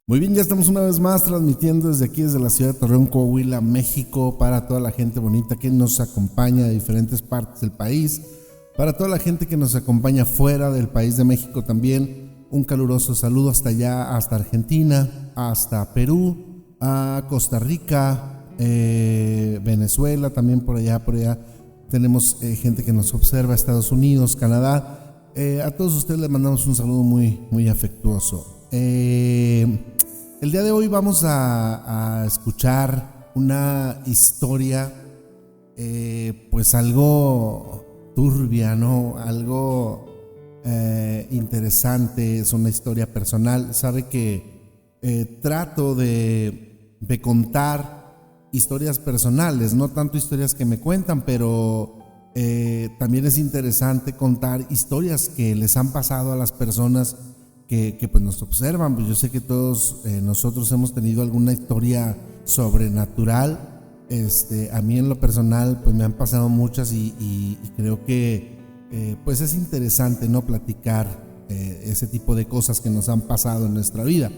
Muy bien, ya estamos una vez más transmitiendo desde aquí, desde la ciudad de Torreón, Coahuila, México, para toda la gente bonita que nos acompaña de diferentes partes del país, para toda la gente que nos acompaña fuera del país de México también. Un caluroso saludo hasta allá, hasta Argentina, hasta Perú, a Costa Rica, Venezuela, también por allá tenemos gente que nos observa, Estados Unidos, Canadá. A todos ustedes les mandamos un saludo muy afectuoso. El día de hoy vamos a escuchar una historia, pues algo turbia, ¿no? Algo interesante. Es una historia personal. Sabe que trato de contar historias personales, no tanto historias que me cuentan, pero también es interesante contar historias que les han pasado a las personas que pues nos observan. Pues yo sé que todos nosotros hemos tenido alguna historia sobrenatural. A mí en lo personal pues me han pasado muchas y creo que pues es interesante, ¿no?, platicar ese tipo de cosas que nos han pasado en nuestra vida,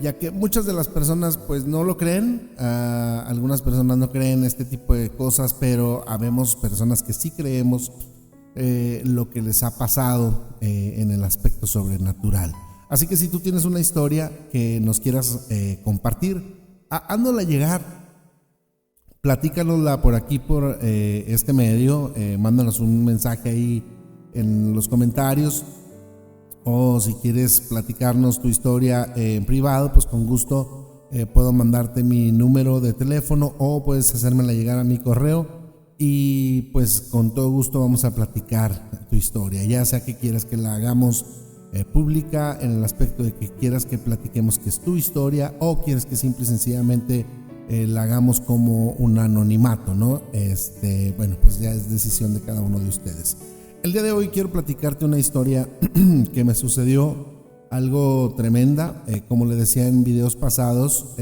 ya que muchas de las personas pues no lo creen. Algunas personas no creen este tipo de cosas, pero habemos personas que sí creemos lo que les ha pasado en el aspecto sobrenatural. Así que si tú tienes una historia que nos quieras compartir, háznosla llegar, platícanosla por aquí, por este medio. Mándanos un mensaje ahí en los comentarios, o si quieres platicarnos tu historia en privado, pues con gusto puedo mandarte mi número de teléfono, o puedes hacérmela llegar a mi correo y pues con todo gusto vamos a platicar tu historia, ya sea que quieras que la hagamos pública, en el aspecto de que quieras que platiquemos que es tu historia, o quieres que simple y sencillamente la hagamos como un anonimato, ¿no? Bueno, pues ya es decisión de cada uno de ustedes. El día de hoy quiero platicarte una historia que me sucedió, algo tremenda. Como le decía en videos pasados,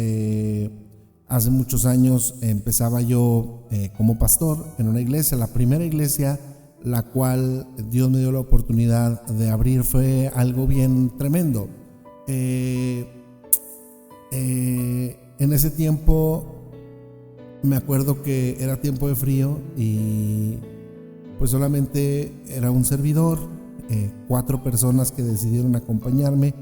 hace muchos años empezaba yo como pastor en una iglesia. La primera iglesia la cual Dios me dio la oportunidad de abrir fue algo bien tremendo. En ese tiempo me acuerdo que era tiempo de frío y pues solamente era un servidor, 4 personas que decidieron acompañarme,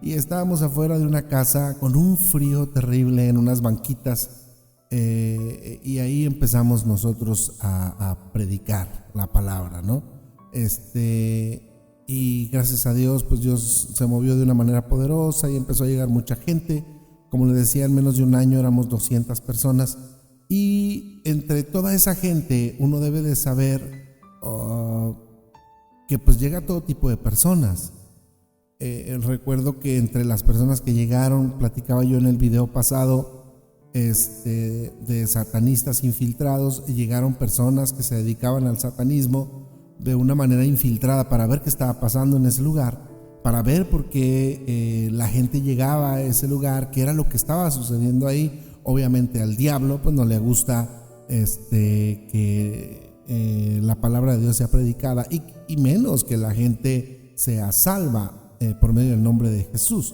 y estábamos afuera de una casa con un frío terrible en unas banquitas. Y ahí empezamos nosotros a predicar la palabra, ¿no? Y gracias a Dios, pues Dios se movió de una manera poderosa y empezó a llegar mucha gente. Como les decía, en menos de un año éramos 200 personas, y entre toda esa gente uno debe de saber que pues llega todo tipo de personas. Recuerdo que entre las personas que llegaron, platicaba yo en el video pasado, de satanistas infiltrados. Llegaron personas que se dedicaban al satanismo de una manera infiltrada para ver qué estaba pasando en ese lugar, para ver por qué la gente llegaba a ese lugar, qué era lo que estaba sucediendo ahí. Obviamente al diablo pues no le gusta que la palabra de Dios sea predicada, y menos que la gente sea salva por medio del nombre de Jesús.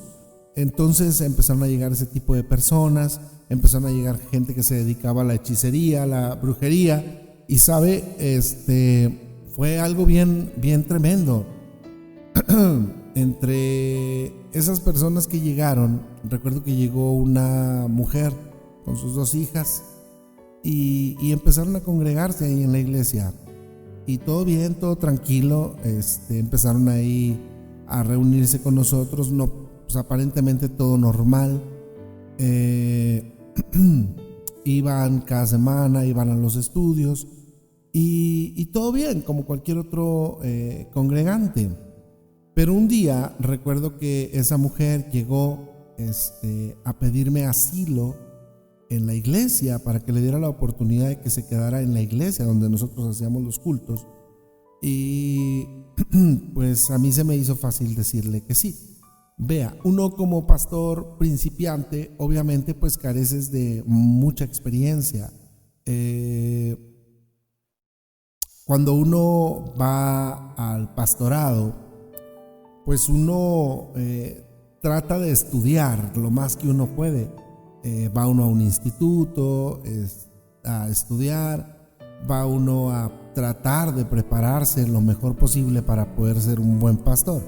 Entonces empezaron a llegar ese tipo de personas, empezaron a llegar gente que se dedicaba a la hechicería, a la brujería, y sabe, fue algo bien tremendo. Entre esas personas que llegaron, recuerdo que llegó una mujer con sus 2 hijas y empezaron a congregarse ahí en la iglesia, y todo bien, todo tranquilo. Empezaron ahí a reunirse con nosotros, no, pues aparentemente todo normal. Iban cada semana, iban a los estudios y todo bien, como cualquier otro congregante. Pero un día recuerdo que esa mujer llegó a pedirme asilo en la iglesia, para que le diera la oportunidad de que se quedara en la iglesia donde nosotros hacíamos los cultos. Y pues a mí se me hizo fácil decirle que sí. Vea, uno como pastor principiante, obviamente pues careces de mucha experiencia. Cuando uno va al pastorado, pues uno trata de estudiar lo más que uno puede. Va uno a un instituto a estudiar, va uno a tratar de prepararse lo mejor posible para poder ser un buen pastor.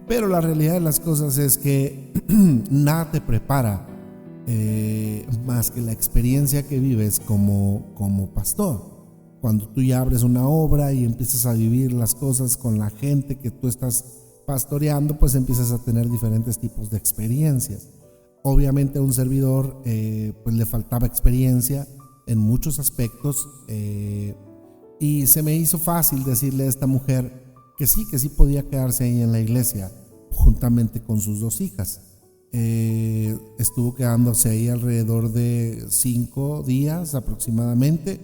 Pero la realidad de las cosas es que nada te prepara más que la experiencia que vives como pastor. Cuando tú ya abres una obra y empiezas a vivir las cosas con la gente que tú estás pastoreando, pues empiezas a tener diferentes tipos de experiencias. Obviamente a un servidor pues le faltaba experiencia en muchos aspectos, y se me hizo fácil decirle a esta mujer que sí podía quedarse ahí en la iglesia juntamente con sus 2 hijas. Estuvo quedándose ahí alrededor de 5 días aproximadamente,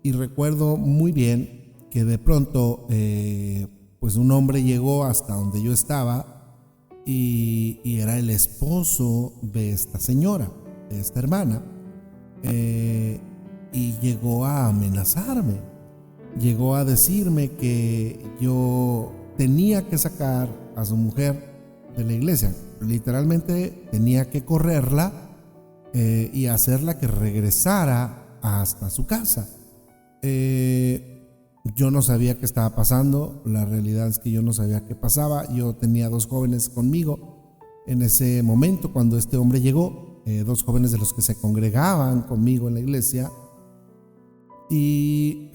y recuerdo muy bien que de pronto pues un hombre llegó hasta donde yo estaba, y era el esposo de esta señora, de esta hermana, y llegó a amenazarme, llegó a decirme que yo tenía que sacar a su mujer de la iglesia. Literalmente tenía que correrla y hacerla que regresara hasta su casa. Yo no sabía qué estaba pasando. La realidad es que yo no sabía qué pasaba. Yo tenía 2 jóvenes conmigo en ese momento cuando este hombre llegó, 2 jóvenes de los que se congregaban conmigo en la iglesia, y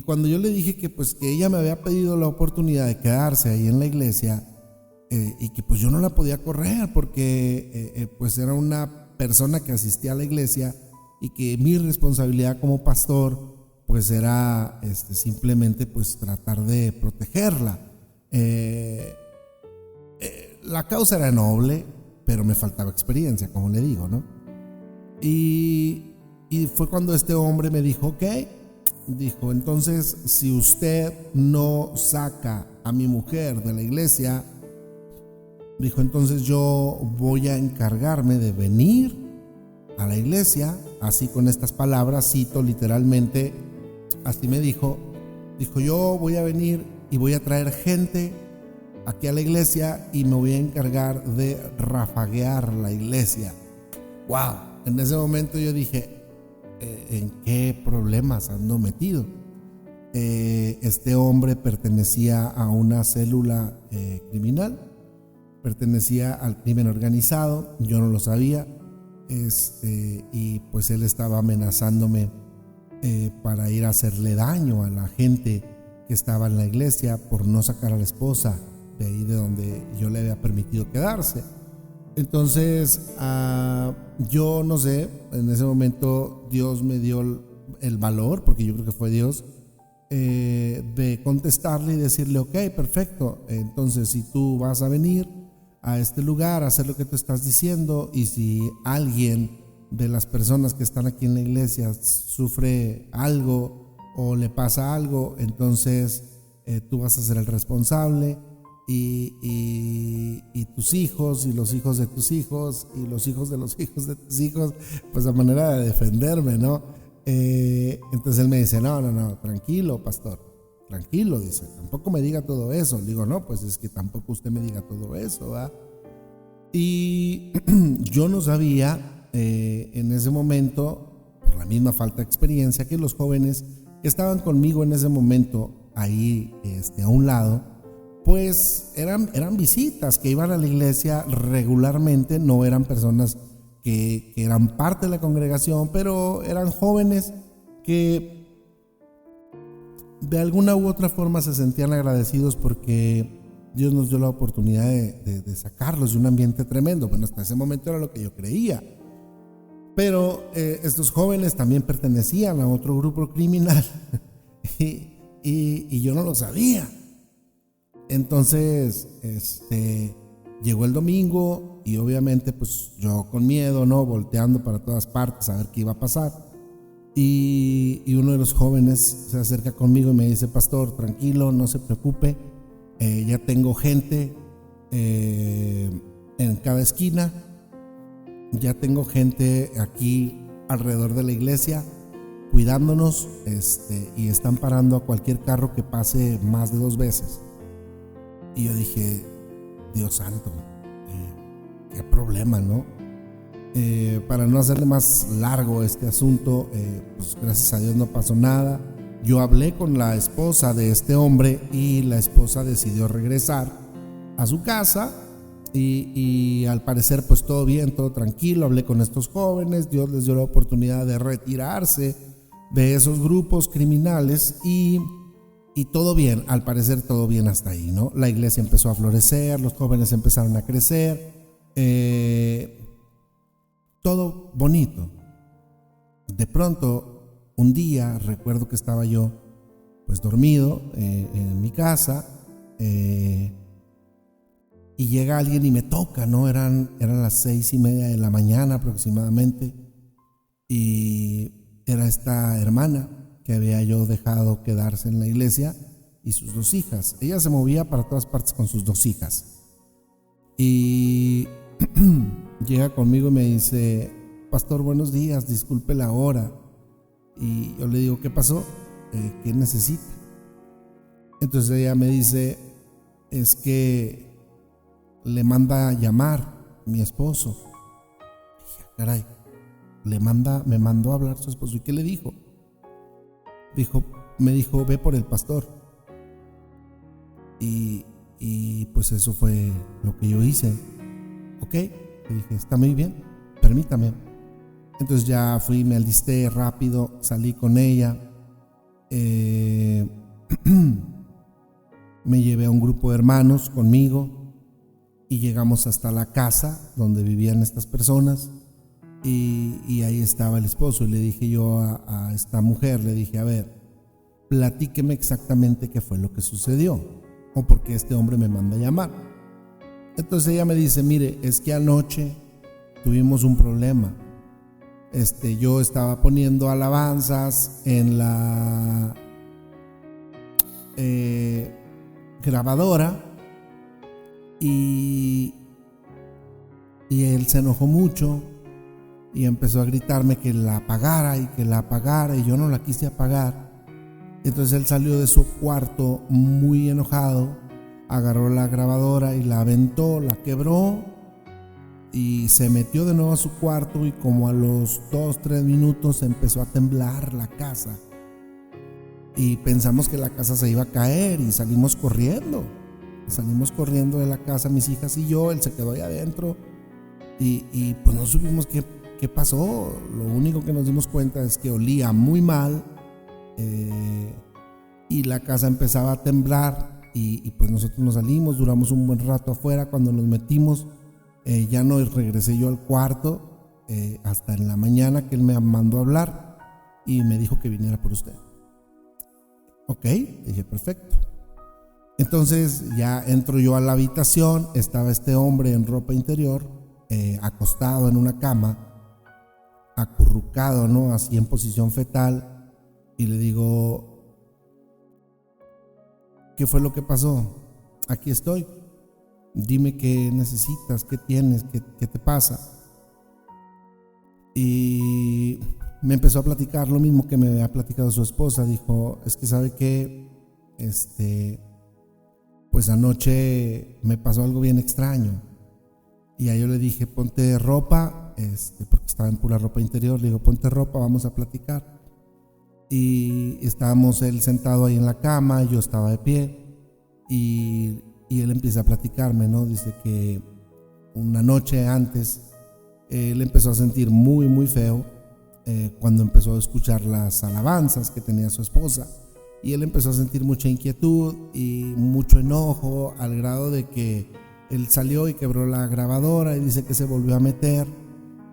cuando yo le dije que pues que ella me había pedido la oportunidad de quedarse ahí en la iglesia, y que pues yo no la podía correr porque pues era una persona que asistía a la iglesia, y que mi responsabilidad como pastor pues era simplemente pues tratar de protegerla. La causa era noble, pero me faltaba experiencia, como le digo, ¿no? Y fue cuando este hombre me dijo, ok, dijo, entonces si usted no saca a mi mujer de la iglesia, dijo, entonces yo voy a encargarme de venir a la iglesia, así con estas palabras, cito literalmente, así me dijo, yo voy a venir y voy a traer gente aquí a la iglesia y me voy a encargar de rafaguear la iglesia. Wow, en ese momento yo dije, ¿en qué problemas ando metido? Este hombre pertenecía a una célula criminal, pertenecía al crimen organizado, yo no lo sabía, y pues él estaba amenazándome para ir a hacerle daño a la gente que estaba en la iglesia por no sacar a la esposa de ahí de donde yo le había permitido quedarse. Entonces yo no sé, en ese momento Dios me dio el valor, porque yo creo que fue Dios, de contestarle y decirle, ok, perfecto, entonces si tú vas a venir a este lugar a hacer lo que tú estás diciendo, y si alguien de las personas que están aquí en la iglesia sufre algo o le pasa algo, entonces tú vas a ser el responsable, y tus hijos y los hijos de tus hijos y los hijos de los hijos de tus hijos, pues a manera de defenderme, ¿no? Entonces él me dice, no, tranquilo, pastor, tranquilo, dice, tampoco me diga todo eso. Le digo, no, pues es que tampoco usted me diga todo eso, ¿va? Y yo no sabía en ese momento, por la misma falta de experiencia, que los jóvenes que estaban conmigo en ese momento ahí a un lado, pues eran visitas que iban a la iglesia regularmente, no eran personas que eran parte de la congregación, pero eran jóvenes que de alguna u otra forma se sentían agradecidos porque Dios nos dio la oportunidad de sacarlos de un ambiente tremendo. Bueno, hasta ese momento era lo que yo creía, pero estos jóvenes también pertenecían a otro grupo criminal y yo no lo sabía. Entonces llegó el domingo y obviamente pues yo con miedo, ¿no? Volteando para todas partes a ver qué iba a pasar, y uno de los jóvenes se acerca conmigo y me dice, pastor, tranquilo, no se preocupe, ya tengo gente en cada esquina, ya tengo gente aquí alrededor de la iglesia cuidándonos, y están parando a cualquier carro que pase más de 2 veces. Y yo dije, Dios santo, qué problema, ¿no? Para no hacerle más largo este asunto, pues gracias a Dios no pasó nada. Yo hablé con la esposa de este hombre y la esposa decidió regresar a su casa y al parecer pues todo bien, todo tranquilo. Hablé con estos jóvenes, Dios les dio la oportunidad de retirarse de esos grupos criminales y todo bien, al parecer todo bien hasta ahí, ¿no? La iglesia empezó a florecer, los jóvenes empezaron a crecer, todo bonito. De pronto, un día, recuerdo que estaba yo pues dormido en mi casa, y llega alguien y me toca, ¿no? Eran las 6:30 de la mañana aproximadamente, y era esta hermana que había yo dejado quedarse en la iglesia y sus 2 hijas. Ella se movía para todas partes con sus 2 hijas. Y llega conmigo y me dice: pastor, buenos días, disculpe la hora. Y yo le digo: ¿qué pasó? ¿Qué necesita? Entonces ella me dice: es que le manda a llamar mi esposo. Y dije: caray, me mandó a hablar su esposo. ¿Y qué le dijo? Me dijo: ve por el pastor. Y pues eso fue lo que yo hice. Ok, le dije: está muy bien, permítame. Entonces ya fui, me alisté rápido, salí con ella, me llevé a un grupo de hermanos conmigo y llegamos hasta la casa donde vivían estas personas, y ahí estaba el esposo. Y le dije yo a esta mujer, le dije: a ver, platíqueme exactamente qué fue lo que sucedió o por qué este hombre me manda a llamar. Entonces ella me dice: mire, es que anoche tuvimos un problema. Yo estaba poniendo alabanzas en la grabadora y él se enojó mucho y empezó a gritarme que la apagara y yo no la quise apagar. Entonces él salió de su cuarto muy enojado, agarró la grabadora y la aventó, la quebró y se metió de nuevo a su cuarto, y como a los 2-3 minutos empezó a temblar la casa y pensamos que la casa se iba a caer y salimos corriendo de la casa, mis hijas y yo. Él se quedó ahí adentro y pues no supimos qué pasó. Lo único que nos dimos cuenta es que olía muy mal, y la casa empezaba a temblar, y pues nosotros nos salimos, duramos un buen rato afuera. Cuando nos metimos, ya no regresé yo al cuarto hasta en la mañana, que él me mandó a hablar y me dijo que viniera por usted. Ok, dije: perfecto. Entonces ya entro yo a la habitación, estaba este hombre en ropa interior, acostado en una cama, acurrucado, ¿no? Así en posición fetal. Y le digo: ¿qué fue lo que pasó? Aquí estoy. Dime qué necesitas, qué tienes, qué te pasa. Y me empezó a platicar lo mismo que me había platicado su esposa. Dijo: es que sabe que pues anoche me pasó algo bien extraño. Y a yo le dije: ponte ropa, porque estaba en pura ropa interior. Le digo: ponte ropa, vamos a platicar. Y estábamos él sentado ahí en la cama, yo estaba de pie, y él empieza a platicarme, ¿no? Dice que una noche antes él empezó a sentir muy, muy feo cuando empezó a escuchar las alabanzas que tenía su esposa, y él empezó a sentir mucha inquietud y mucho enojo, al grado de que él salió y quebró la grabadora, y dice que se volvió a meter,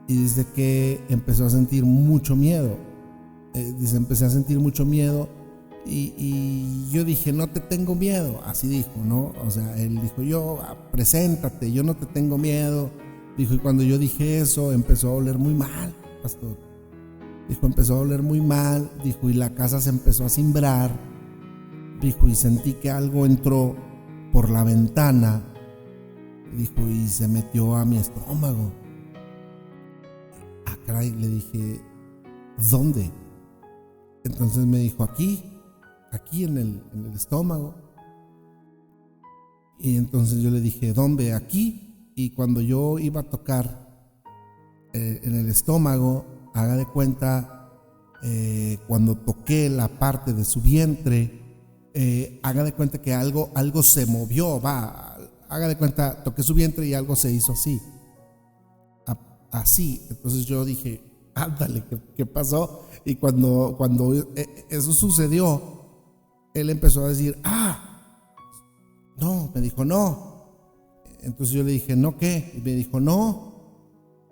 y dice que empezó a sentir mucho miedo. Dice: empecé a sentir mucho miedo, y yo dije: no te tengo miedo. Así dijo, ¿no? O sea, él dijo: preséntate, yo no te tengo miedo. Dijo: y cuando yo dije eso, empezó a oler muy mal, pastor. Dijo: empezó a oler muy mal. Dijo: y la casa se empezó a cimbrar. Dijo: y sentí que algo entró por la ventana. Dijo: y se metió a mi estómago. Caray, le dije: ¿dónde? Entonces me dijo: aquí en el estómago. Y entonces yo le dije: ¿dónde? Aquí. y cuando yo iba a tocar en el estómago, haga de cuenta, cuando toqué la parte de su vientre, haga de cuenta que algo se movió, haga de cuenta, toqué su vientre y algo se hizo así. Entonces yo dije, ándale, ¿qué pasó? Y cuando eso sucedió, él empezó a decir, no, me dijo no. Entonces yo le dije, ¿no qué? Y me dijo, no.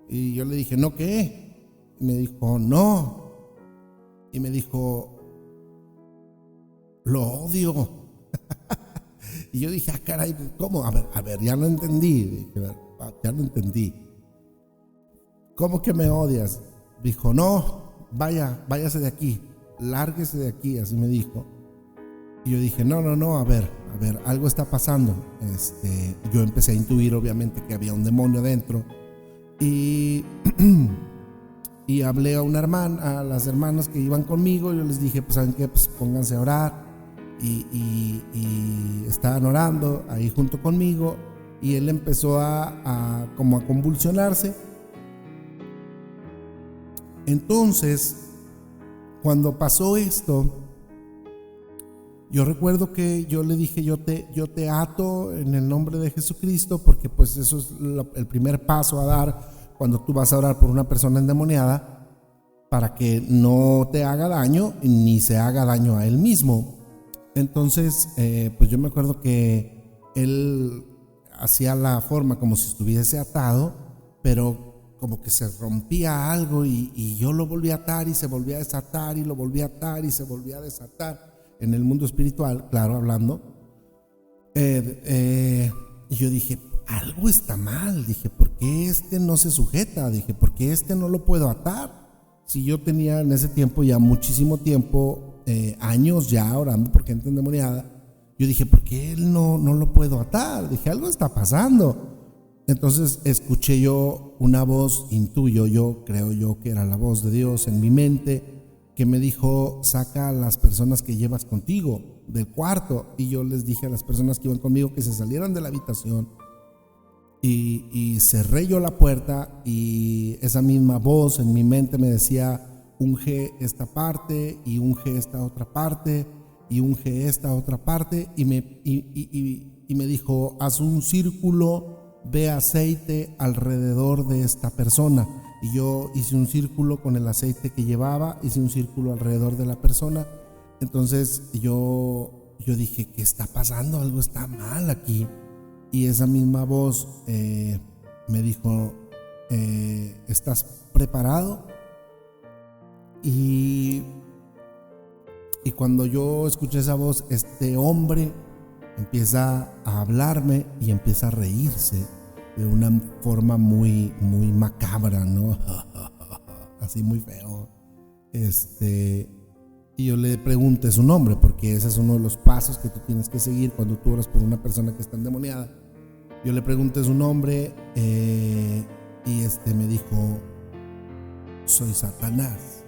Y yo le dije, ¿no qué? Y me dijo, no. Y me dijo, lo odio. Y yo dije, caray, ¿cómo? A ver, ya lo entendí. Dije, ya lo entendí. ¿Cómo que me odias? Dijo, no, váyase de aquí, lárguese de aquí, así me dijo. Y yo dije, no, a ver, algo está pasando. Yo empecé a intuir obviamente que había un demonio dentro. Y hablé a las hermanas que iban conmigo. Yo les dije, pues, ¿saben qué? Pues pónganse a orar. Y estaban orando ahí junto conmigo. Y él empezó como a convulsionarse. Entonces, cuando pasó esto, yo recuerdo que yo le dije, yo te ato en el nombre de Jesucristo, porque pues eso es el primer paso a dar cuando tú vas a orar por una persona endemoniada, para que no te haga daño ni se haga daño a él mismo. Entonces, pues yo me acuerdo que él hacía la forma como si estuviese atado, pero como que se rompía algo y yo lo volví a atar y se volvía a desatar y lo volví a atar y se volvía a desatar en el mundo espiritual, claro, hablando. Y yo dije, algo está mal. Dije, ¿por qué no se sujeta? Dije, ¿por qué no lo puedo atar? Si yo tenía en ese tiempo ya muchísimo tiempo, años ya orando por gente endemoniada. Yo dije, ¿por qué él no lo puedo atar? Dije, algo está pasando. Entonces escuché yo una voz, creo yo que era la voz de Dios en mi mente, que me dijo, saca a las personas que llevas contigo del cuarto. Y yo les dije a las personas que iban conmigo que se salieran de la habitación. Y cerré yo la puerta y esa misma voz en mi mente me decía, unge esta parte y unge esta otra parte y unge esta otra parte. Y me dijo, haz un círculo de aceite alrededor de esta persona. Y yo hice un círculo con el aceite que llevaba, hice un círculo alrededor de la persona. Entonces yo dije, ¿qué está pasando? Algo está mal aquí. Y esa misma voz me dijo, ¿estás preparado? Y cuando yo escuché esa voz, este hombre empieza a hablarme y empieza a reírse de una forma muy, muy macabra, ¿no? Así muy feo. Y yo le pregunté su nombre, porque ese es uno de los pasos que tú tienes que seguir cuando tú oras por una persona que está endemoniada. Yo le pregunté su nombre y me dijo, soy Satanás.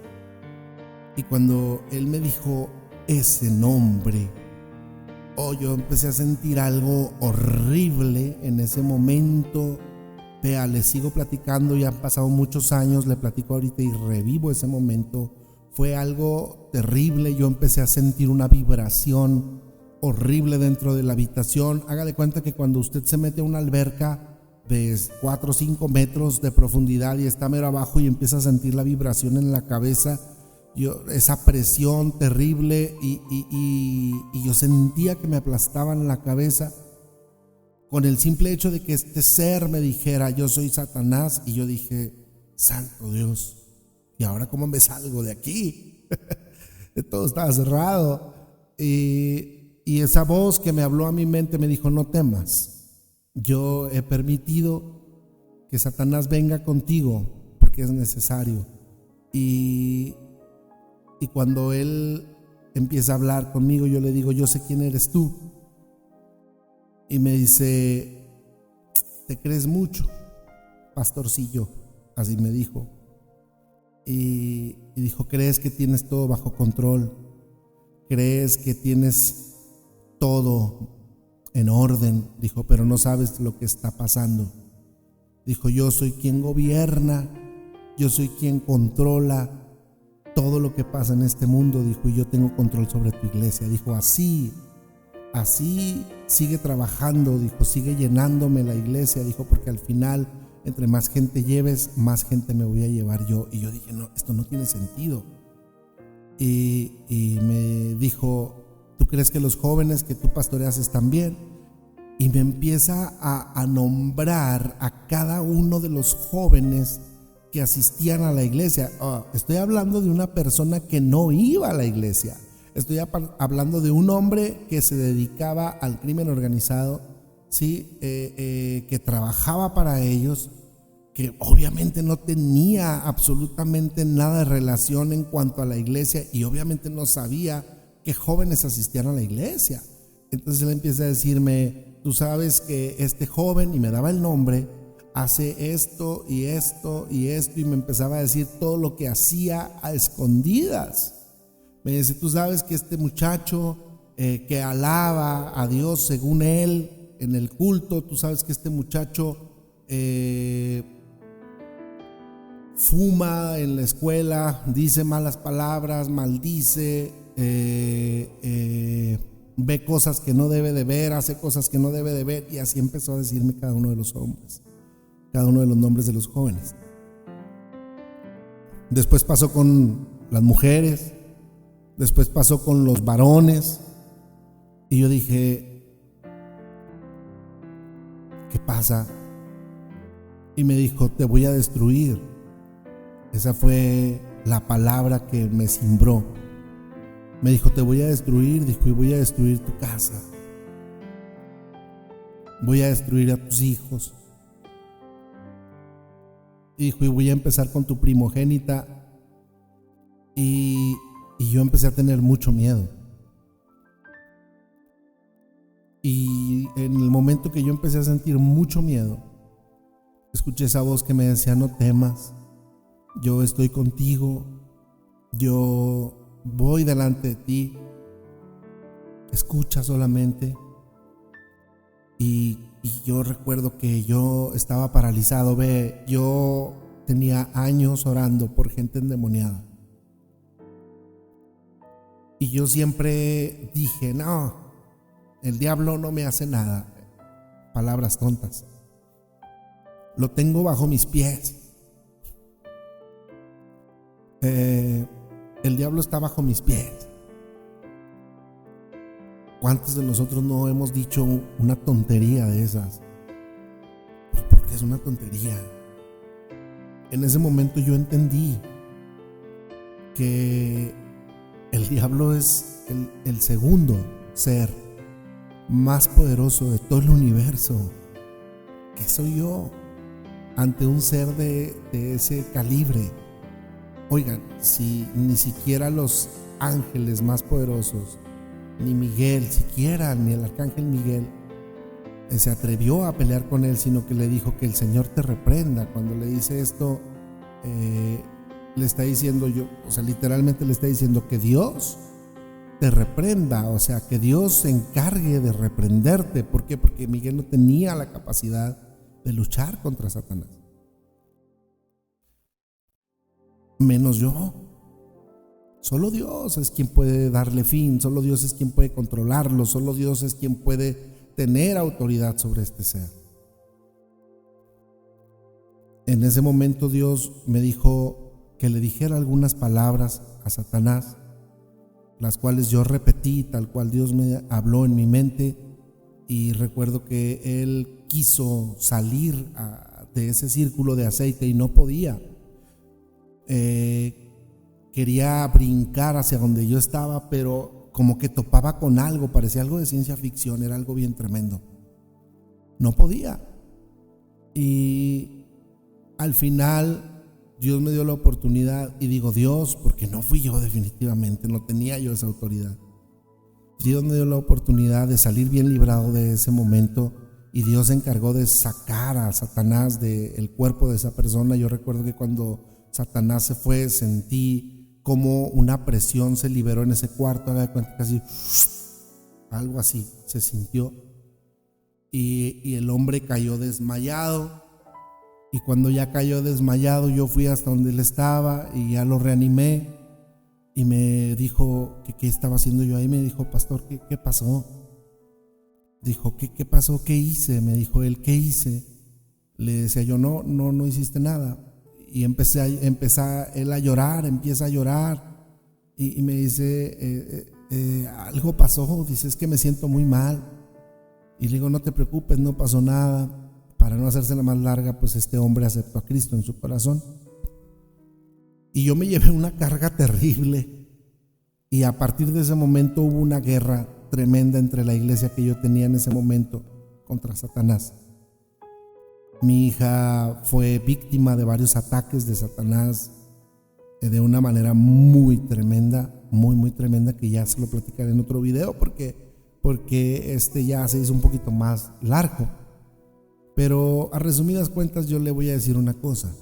Y cuando él me dijo ese nombre, yo empecé a sentir algo horrible en ese momento. Vea, le sigo platicando, ya han pasado muchos años, le platico ahorita y revivo ese momento. Fue algo terrible. Yo empecé a sentir una vibración horrible dentro de la habitación. Haga de cuenta que cuando usted se mete a una alberca de 4 o 5 metros de profundidad y está mero abajo y empieza a sentir la vibración en la cabeza, esa presión terrible y yo sentía que me aplastaban la cabeza con el simple hecho de que este ser me dijera, yo soy Satanás. Y yo dije, santo Dios, ¿y ahora cómo me salgo de aquí? Todo estaba cerrado. Y esa voz que me habló a mi mente me dijo, no temas, yo he permitido que Satanás venga contigo porque es necesario. Y cuando él empieza a hablar conmigo, yo le digo, yo sé quién eres tú. Y me dice, te crees mucho, pastorcillo, así me dijo. Y dijo, crees que tienes todo bajo control, crees que tienes todo en orden, dijo, pero no sabes lo que está pasando. Dijo, yo soy quien gobierna, yo soy quien controla todo lo que pasa en este mundo. Dijo, y yo tengo control sobre tu iglesia. Dijo, así sigue trabajando. Dijo, sigue llenándome la iglesia. Dijo, porque al final, entre más gente lleves, más gente me voy a llevar yo. Y yo dije, no, esto no tiene sentido. Y me dijo, ¿tú crees que los jóvenes que tú pastoreas están bien? Y me empieza a nombrar a cada uno de los jóvenes que asistían a la iglesia. Estoy hablando de una persona que no iba a la iglesia. Estoy hablando de un hombre que se dedicaba al crimen organizado, ¿sí? Que trabajaba para ellos, que obviamente no tenía absolutamente nada de relación en cuanto a la iglesia y obviamente no sabía que jóvenes asistían a la iglesia. Entonces él empieza a decirme, tú sabes que este joven, y me daba el nombre, hace esto y esto y esto, y me empezaba a decir todo lo que hacía a escondidas. Me dice, tú sabes que este muchacho que alaba a Dios según él en el culto, tú sabes que este muchacho fuma en la escuela, dice malas palabras, maldice, ve cosas que no debe de ver, hace cosas que no debe de ver. Y así empezó a decirme cada uno de los hombres, cada uno de los nombres de los jóvenes. Después pasó con las mujeres, después pasó con los varones. Y yo dije, ¿qué pasa? Y me dijo, te voy a destruir. Esa fue la palabra que me cimbró. Me dijo, te voy a destruir. Dijo, y voy a destruir tu casa. Voy a destruir a tus hijos. Y dijo, y voy a empezar con tu primogénita. Y yo empecé a tener mucho miedo. Y en el momento que yo empecé a sentir mucho miedo, escuché esa voz que me decía, no temas, yo estoy contigo, yo voy delante de ti, escucha solamente. Y yo recuerdo que yo estaba paralizado. Yo tenía años orando por gente endemoniada. Y yo siempre dije, no, el diablo no me hace nada. Palabras tontas. Lo tengo bajo mis pies. El diablo está bajo mis pies. ¿Cuántos de nosotros no hemos dicho una tontería de esas? Pues porque es una tontería. En ese momento yo entendí que el diablo es el segundo ser más poderoso de todo el universo. ¿Qué soy yo ante un ser de ese calibre? Oigan, si ni siquiera los ángeles más poderosos, ni Miguel siquiera, ni el arcángel Miguel se atrevió a pelear con él, sino que le dijo que el Señor te reprenda. Cuando le dice esto, le está diciendo literalmente le está diciendo que Dios te reprenda, o sea, que Dios se encargue de reprenderte. ¿Por qué? Porque Miguel no tenía la capacidad de luchar contra Satanás. Menos yo. Solo Dios es quien puede darle fin, solo Dios es quien puede controlarlo, solo Dios es quien puede tener autoridad sobre este ser. En ese momento Dios me dijo que le dijera algunas palabras a Satanás, las cuales yo repetí tal cual Dios me habló en mi mente. Y recuerdo que él quiso salir de ese círculo de aceite y no podía. Quería brincar hacia donde yo estaba, pero como que topaba con algo, parecía algo de ciencia ficción, era algo bien tremendo. No podía. Y al final Dios me dio la oportunidad, y digo Dios porque no fui yo, definitivamente no tenía yo esa autoridad. Dios me dio la oportunidad de salir bien librado de ese momento, y Dios se encargó de sacar a Satanás del cuerpo de esa persona. Yo recuerdo que cuando Satanás se fue, sentí como una presión se liberó en ese cuarto, haga de cuenta, casi algo así se sintió, y el hombre cayó desmayado. Y cuando ya cayó desmayado, yo fui hasta donde él estaba y ya lo reanimé. Y me dijo que qué estaba haciendo yo ahí. Me dijo: pastor, ¿qué pasó? Dijo: ¿Qué pasó? ¿Qué hice? Me dijo él: ¿qué hice? Le decía yo: no hiciste nada. Y empieza él a llorar, empieza a llorar. Y me dice: algo pasó. Dice: es que me siento muy mal. Y le digo: no te preocupes, no pasó nada. Para no hacérsela más larga, pues este hombre aceptó a Cristo en su corazón. Y yo me llevé una carga terrible. Y a partir de ese momento hubo una guerra tremenda entre la iglesia que yo tenía en ese momento contra Satanás. Mi hija fue víctima de varios ataques de Satanás de una manera muy tremenda, muy tremenda, que ya se lo platicaré en otro video porque ya se hizo un poquito más largo. Pero a resumidas cuentas yo le voy a decir una cosa.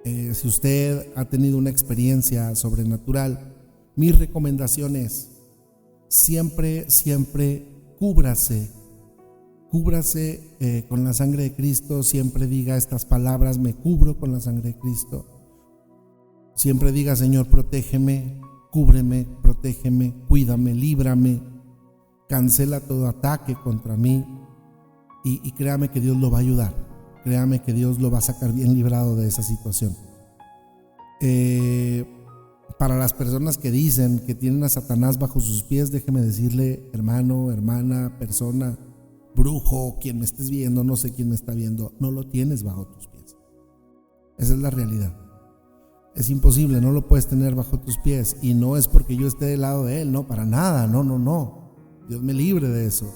Si usted ha tenido una experiencia sobrenatural, mi recomendación es: siempre cúbrase con la sangre de Cristo. Siempre diga estas palabras: me cubro con la sangre de Cristo. Siempre diga: Señor, protégeme, cúbreme, protégeme, cuídame, líbrame, cancela todo ataque contra mí. Y créame que Dios lo va a ayudar. Créame que Dios lo va a sacar bien librado de esa situación. Para las personas que dicen que tienen a Satanás bajo sus pies, déjeme decirle: hermano, hermana, persona, brujo, quien me estés viendo, no sé quién me está viendo, no lo tienes bajo tus pies. Esa es la realidad. Es imposible, no lo puedes tener bajo tus pies. Y no es porque yo esté del lado de él, no, para nada, no. Dios me libre de eso.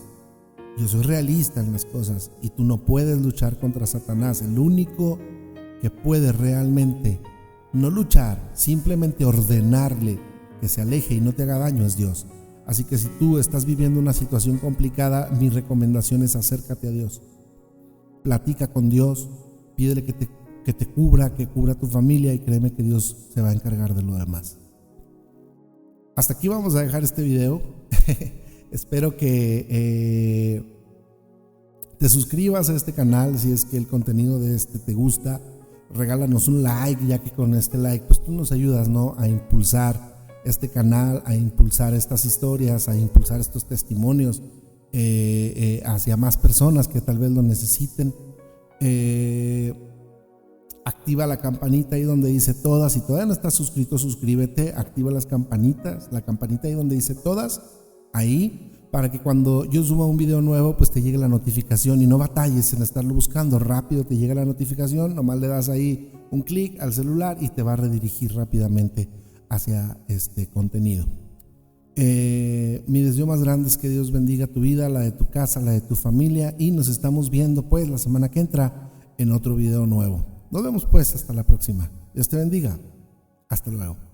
Yo soy realista en las cosas y tú no puedes luchar contra Satanás. El único que puede realmente no luchar, simplemente ordenarle que se aleje y no te haga daño, es Dios. Así que si tú estás viviendo una situación complicada, mi recomendación es: acércate a Dios, platica con Dios, pídele que te cubra, que cubra a tu familia, y créeme que Dios se va a encargar de lo demás. Hasta aquí vamos a dejar este video. Espero que te suscribas a este canal si es que el contenido de este te gusta. Regálanos un like, ya que con este like pues tú nos ayudas, ¿no?, a impulsar este canal, a impulsar estas historias, a impulsar estos testimonios hacia más personas que tal vez lo necesiten. Activa la campanita ahí donde dice todas. Si todavía no estás suscrito, suscríbete, activa las campanitas, la campanita ahí donde dice todas, ahí, para que cuando yo suba un video nuevo pues te llegue la notificación y no batalles en estarlo buscando. Rápido te llega la notificación, nomás le das ahí un clic al celular y te va a redirigir rápidamente hacia este contenido. Mi deseo más grande es que Dios bendiga tu vida, la de tu casa, la de tu familia, y nos estamos viendo pues la semana que entra en otro video nuevo. Nos vemos pues hasta la próxima. Dios te bendiga. Hasta luego.